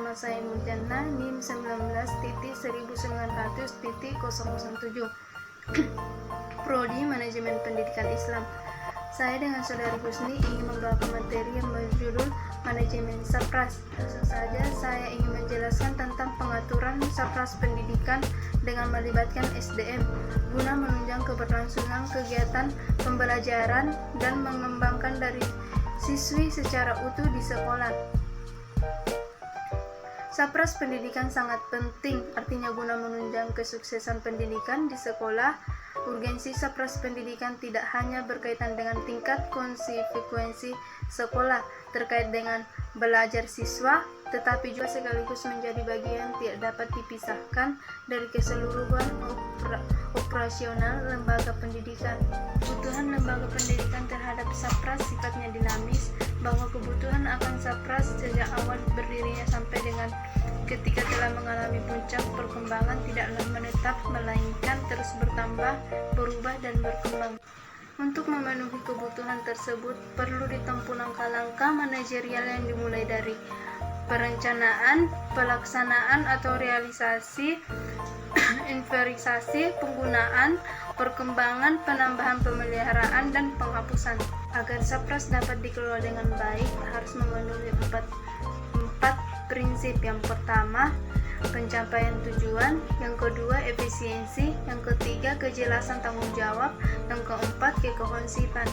Nama saya Mujana, NIM 19.1900.007. Prodi Manajemen Pendidikan Islam. Saya dengan saudari Husni ingin membawakan materi yang berjudul Manajemen Sapras. Langsung saja saya ingin menjelaskan tentang pengaturan Sapras pendidikan dengan melibatkan SDM guna menunjang keberlangsungan kegiatan pembelajaran dan mengembangkan dari siswi secara utuh di sekolah. Sapras pendidikan sangat penting, artinya guna menunjang kesuksesan pendidikan di sekolah. Urgensi Sapras pendidikan tidak hanya berkaitan dengan tingkat konsekuensi sekolah terkait dengan belajar siswa, tetapi juga sekaligus menjadi bagian tidak dapat dipisahkan dari keseluruhan operasional lembaga pendidikan. Kebutuhan lembaga pendidikan terhadap Sapras sifatnya dinamis, bahwa kebutuhan akan Sapras sejak awal berdirinya sampai dengan ketika telah mengalami puncak perkembangan tidaklah menetap, melainkan terus bertambah, berubah, dan berkembang. Untuk memenuhi kebutuhan tersebut, perlu ditempuh langkah-langkah manajerial yang dimulai dari perencanaan, pelaksanaan atau realisasi, inventarisasi, penggunaan, perkembangan, penambahan, pemeliharaan, dan penghapusan. Agar Sapras dapat dikelola dengan baik, harus memenuhi empat prinsip. Yang pertama, pencapaian tujuan, yang kedua, efisiensi, yang ketiga, kejelasan tanggung jawab, yang keempat, kekonsistenan.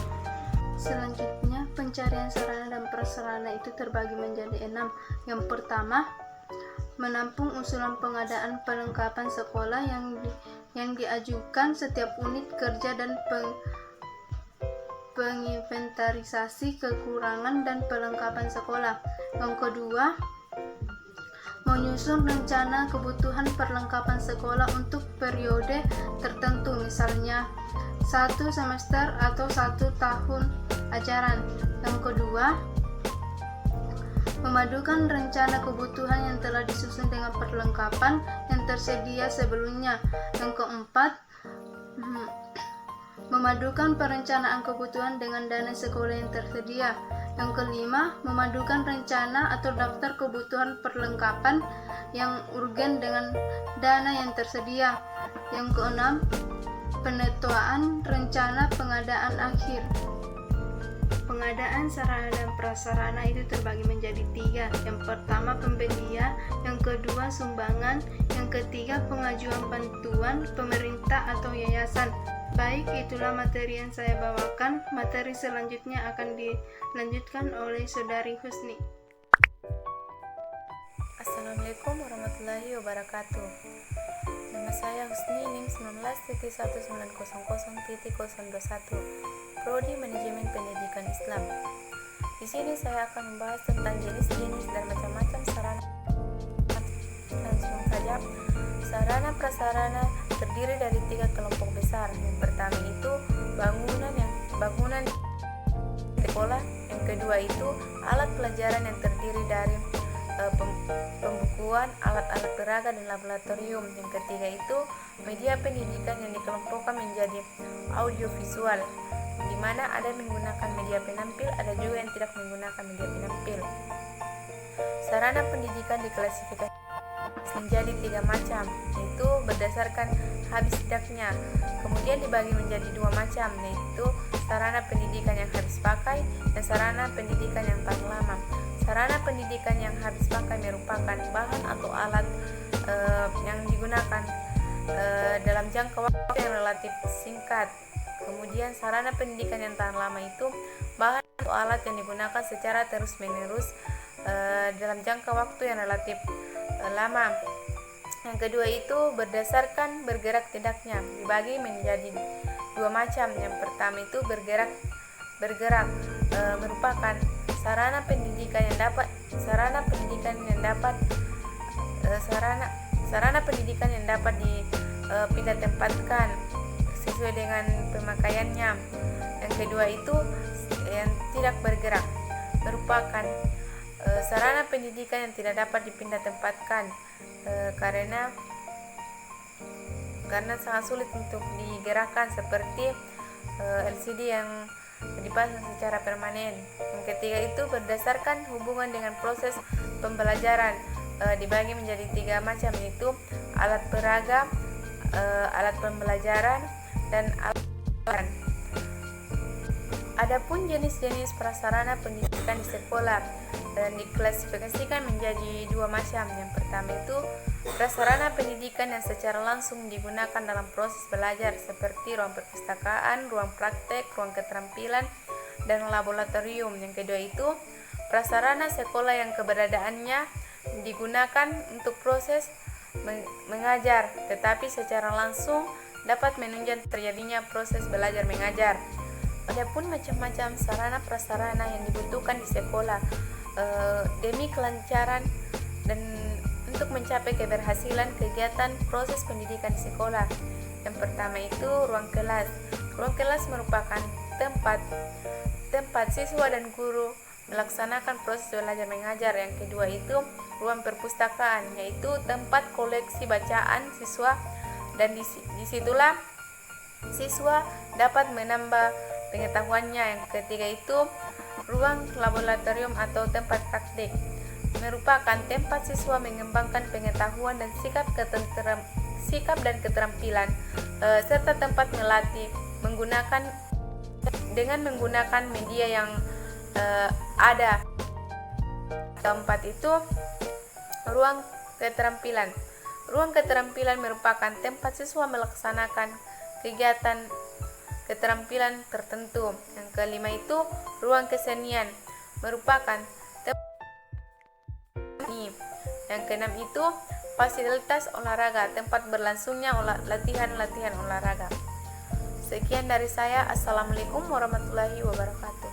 Selanjutnya, pencarian sarana dan prasarana itu terbagi menjadi 6. Yang pertama, menampung usulan pengadaan perlengkapan sekolah yang diajukan setiap unit kerja dan penginventarisasi kekurangan dan perlengkapan sekolah. Yang kedua, menyusun rencana kebutuhan perlengkapan sekolah untuk periode tertentu, misalnya 1 semester atau 1 tahun ajaran. Yang kedua, memadukan rencana kebutuhan yang telah disusun dengan perlengkapan yang tersedia sebelumnya. Yang keempat, memadukan perencanaan kebutuhan dengan dana sekolah yang tersedia. Yang kelima, memadukan rencana atau daftar kebutuhan perlengkapan yang urgen dengan dana yang tersedia. Yang keenam, penetuaan rencana pengadaan akhir. Pengadaan sarana dan prasarana itu terbagi menjadi 3. Yang pertama, pembelian, yang kedua, sumbangan, yang ketiga, pengajuan bantuan pemerintah atau yayasan. Baik, itulah materi yang saya bawakan. Materi selanjutnya akan dilanjutkan oleh saudari Husni. Assalamualaikum warahmatullahi wabarakatuh. Nama saya Husni, NIM 19.1900.021, Prodi Manajemen Pendidikan Islam. Di sini saya akan membahas tentang jenis-jenis dan macam-macam sarana. Langsung saja. Sarana prasarana terdiri dari 3 kelompok besar. Yang pertama itu bangunan sekolah. Yang kedua itu alat pelajaran yang terdiri dari pembukuan, alat-alat peraga, dan laboratorium. Yang ketiga itu media pendidikan yang dikelompokkan menjadi audiovisual, di mana ada menggunakan media penampil, ada juga yang tidak menggunakan media penampil. Sarana pendidikan diklasifikasi menjadi 3 macam, yaitu berdasarkan habis tidaknya. Kemudian dibagi menjadi 2 macam, yaitu sarana pendidikan yang habis pakai dan sarana pendidikan yang tahan lama. Sarana pendidikan yang habis pakai merupakan bahan atau alat yang digunakan dalam jangka waktu yang relatif singkat. Kemudian sarana pendidikan yang tahan lama itu bahan atau alat yang digunakan secara terus-menerus dalam jangka waktu yang relatif lama. Yang kedua itu berdasarkan bergerak tidaknya, dibagi menjadi 2 macam. Yang pertama itu bergerak merupakan sarana pendidikan yang dapat dipindah tempatkan sesuai dengan pemakaiannya. Yang kedua itu yang tidak bergerak, merupakan sarana pendidikan yang tidak dapat dipindah tempatkan karena sangat sulit untuk digerakkan, seperti LCD yang dipasang secara permanen. Yang ketiga itu berdasarkan hubungan dengan proses pembelajaran, dibagi menjadi 3 macam, yaitu alat peraga, alat pembelajaran, dan alat pelajaran. Adapun jenis-jenis prasarana pendidikan di sekolah dan diklasifikasikan menjadi 2 macam. Yang pertama itu prasarana pendidikan yang secara langsung digunakan dalam proses belajar seperti ruang perpustakaan, ruang praktek, ruang keterampilan, dan laboratorium. Yang kedua itu prasarana sekolah yang keberadaannya digunakan untuk proses mengajar, tetapi secara langsung dapat menunjang terjadinya proses belajar mengajar. Adapun macam-macam sarana prasarana yang dibutuhkan di sekolah demi kelancaran dan untuk mencapai keberhasilan kegiatan proses pendidikan di sekolah. Yang pertama itu ruang kelas. Ruang kelas merupakan tempat siswa dan guru melaksanakan proses belajar mengajar. Yang kedua itu ruang perpustakaan, yaitu tempat koleksi bacaan siswa, dan disitulah siswa dapat menambah pengetahuannya. Yang ketiga itu ruang laboratorium atau tempat praktik, merupakan tempat siswa mengembangkan pengetahuan dan sikap dan keterampilan, serta tempat melatih dengan menggunakan media yang ada. Keempat itu ruang keterampilan. Ruang keterampilan merupakan tempat siswa melaksanakan kegiatan keterampilan tertentu. Yang kelima itu ruang kesenian, merupakan tempat. Yang keenam itu fasilitas olahraga, tempat berlangsungnya latihan olahraga. Sekian dari saya. Assalamualaikum warahmatullahi wabarakatuh.